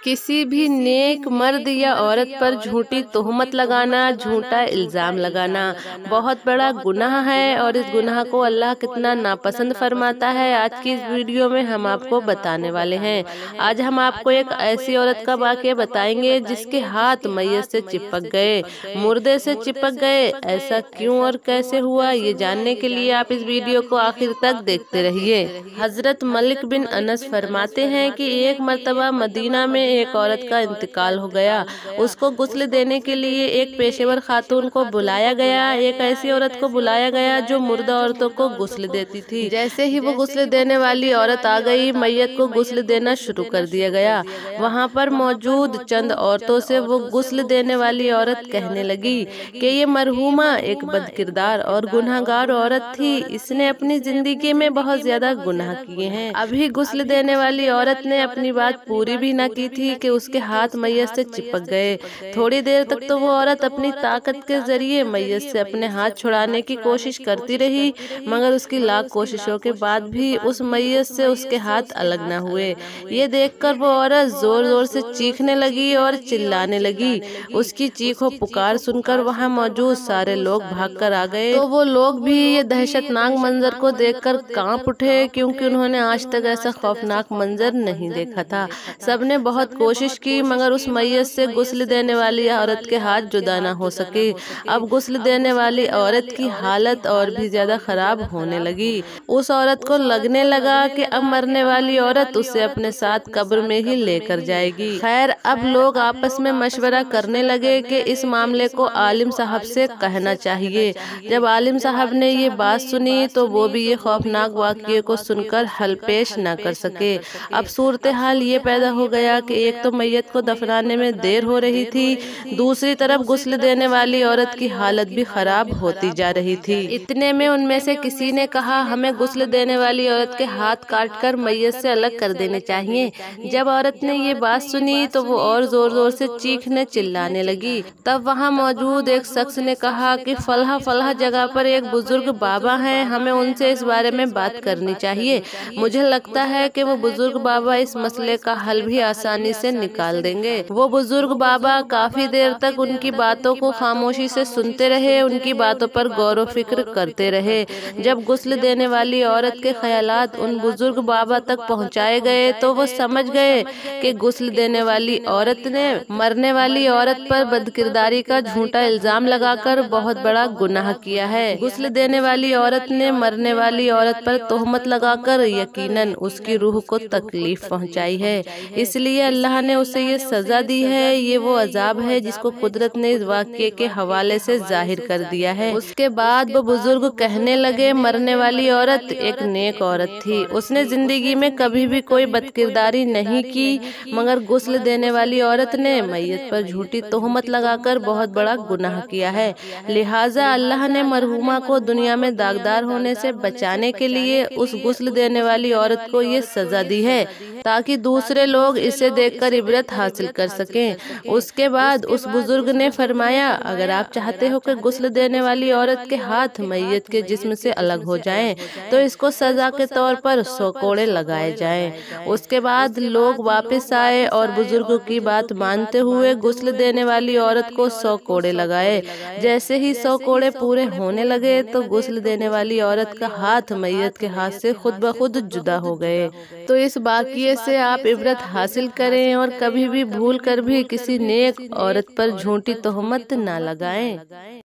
किसी भी नेक मर्द या औरत पर झूठी तोहमत लगाना, झूठा इल्जाम लगाना बहुत बड़ा गुनाह है और इस गुनाह को अल्लाह कितना नापसंद फरमाता है। आज की इस वीडियो में हम आपको बताने वाले हैं। आज हम आपको एक ऐसी औरत का वाकया बताएंगे जिसके हाथ मैयत से चिपक गए, मुर्दे से चिपक गए। ऐसा क्यों और कैसे हुआ, ये जानने के लिए आप इस वीडियो को आखिर तक देखते रहिए। हजरत मलिक बिन अनस फरमाते हैं कि एक मर्तबा मदीना में एक औरत का इंतकाल हो गया। उसको गुस्ल देने के लिए एक पेशेवर खातून को बुलाया गया। एक ऐसी औरत को बुलाया गया जो मुर्दा औरतों को गुस्ल देती थी। जैसे ही वो गुस्ल देने वाली औरत आ गई, मैयत को गुस्ल देना शुरू कर दिया गया। वहाँ पर मौजूद चंद औरतों से वो गुस्ल देने वाली औरत कहने लगी कि ये मरहूमा एक बदकिरदार और गुनहगार औरत थी। इसने अपनी जिंदगी में बहुत ज्यादा गुनाह किए हैं। अभी गुस्ल देने वाली औरत ने अपनी बात पूरी भी न की थी कि उसके हाथ मैयत से चिपक गए। थोड़ी देर तक तो वो औरत अपनी ताकत के जरिए मैयत से अपने हाथ छुड़ाने की कोशिश करती रही, मगर उसकी लाख कोशिशों के बाद भी उस मैयत से उसके हाथ अलग न हुए। ये देखकर वो औरत जोर जोर से चीखने लगी और चिल्लाने लगी। उसकी चीखों पुकार सुनकर वहाँ मौजूद सारे लोग भागकर आ गए। तो वो लोग भी ये दहशतनाक मंजर को देखकर कांप उठे, क्योंकि उन्होंने आज तक ऐसा खौफनाक मंजर नहीं देखा था। सबने बहुत कोशिश की, मगर उस मैयत से गुस्ल देने वाली औरत के हाथ जुदा न हो सके। अब गुस्ल देने वाली औरत की हालत और भी ज्यादा खराब होने लगी। उस औरत को लगने लगा कि अब मरने वाली औरत उसे अपने साथ कब्र में ही लेकर जाएगी। खैर, अब लोग आपस में मशवरा करने लगे कि इस मामले को आलिम साहब से कहना चाहिए। जब आलिम साहब ने ये बात सुनी तो वो भी ये खौफनाक वाक़ये को सुनकर हल पेश न कर सके। अब सूरत हाल ये पैदा हो गया कि एक तो मैयत को दफनाने में देर हो रही थी, दूसरी तरफ गुस्ल देने वाली औरत की हालत भी खराब होती जा रही थी। इतने में उनमें से किसी ने कहा, हमें गुस्ल देने वाली औरत के हाथ काटकर मैयत से अलग कर देने चाहिए। जब औरत ने ये बात सुनी तो वो और जोर जोर से चीखने चिल्लाने लगी। तब वहाँ मौजूद एक शख्स ने कहा कि फलाह फलाह जगह पर एक बुजुर्ग बाबा हैं, हमें उनसे इस बारे में बात करनी चाहिए। मुझे लगता है कि वो बुजुर्ग बाबा इस मसले का हल भी आसानी से निकाल देंगे। वो बुजुर्ग बाबा काफी देर तक उनकी बातों को खामोशी से सुनते रहे, उनकी बातों पर गौर व फिक्र करते रहे। जब गुस्ल देने वाली औरत के ख्यालात उन बुजुर्ग बाबा तक पहुंचाए गए तो वो समझ गए कि गुस्ल देने वाली औरत ने मरने वाली औरत पर बदकिरदारी का झूठा इल्जाम लगाकर बहुत बड़ा गुनाह किया है। गुस्ल देने वाली औरत ने मरने वाली औरत पर तोहमत लगाकर यकीनन उसकी रूह को तकलीफ पहुंचाई है, इसलिए अल्लाह ने उसे ये सजा दी है। ये वो अजाब है जिसको कुदरत ने इस वाक़ये के हवाले से जाहिर कर दिया है। उसके बाद वो बुजुर्ग कहने लगे, मरने वाली औरत एक नेक औरत थी, उसने जिंदगी में कभी भी कोई बदकिरदारी नहीं की, मगर गुस्ल देने वाली औरत ने मैयत पर झूठी तोहमत लगाकर बहुत बड़ा गुनाह किया है। लिहाजा अल्लाह ने मरहूमा को दुनिया में दागदार होने से बचाने के लिए उस गुस्ल देने वाली औरत को ये सजा दी है, ताकि दूसरे लोग इसे देखकर इबरत हासिल कर सकें। उसके बाद उस बुजुर्ग ने फरमाया, अगर आप चाहते हो कि गुस्ल देने वाली औरत के हाथ मैयत के जिस्म से अलग हो जाएं, तो इसको सजा के तौर पर 100 कोड़े लगाए जाएं। उसके बाद लोग वापस आए और बुजुर्ग की बात मानते हुए गुस्ल देने वाली औरत को 100 कोड़े लगाए। जैसे ही 100 कोड़े पूरे होने लगे तो गुस्ल देने वाली औरत का हाथ मैयत के हाथ से खुद ब खुद जुदा हो गए। तो इस वाक़ये से आप इबरत हासिल करें और कभी भी भूल कर भी किसी नेक औरत पर झूठी तोहमत न लगाएं।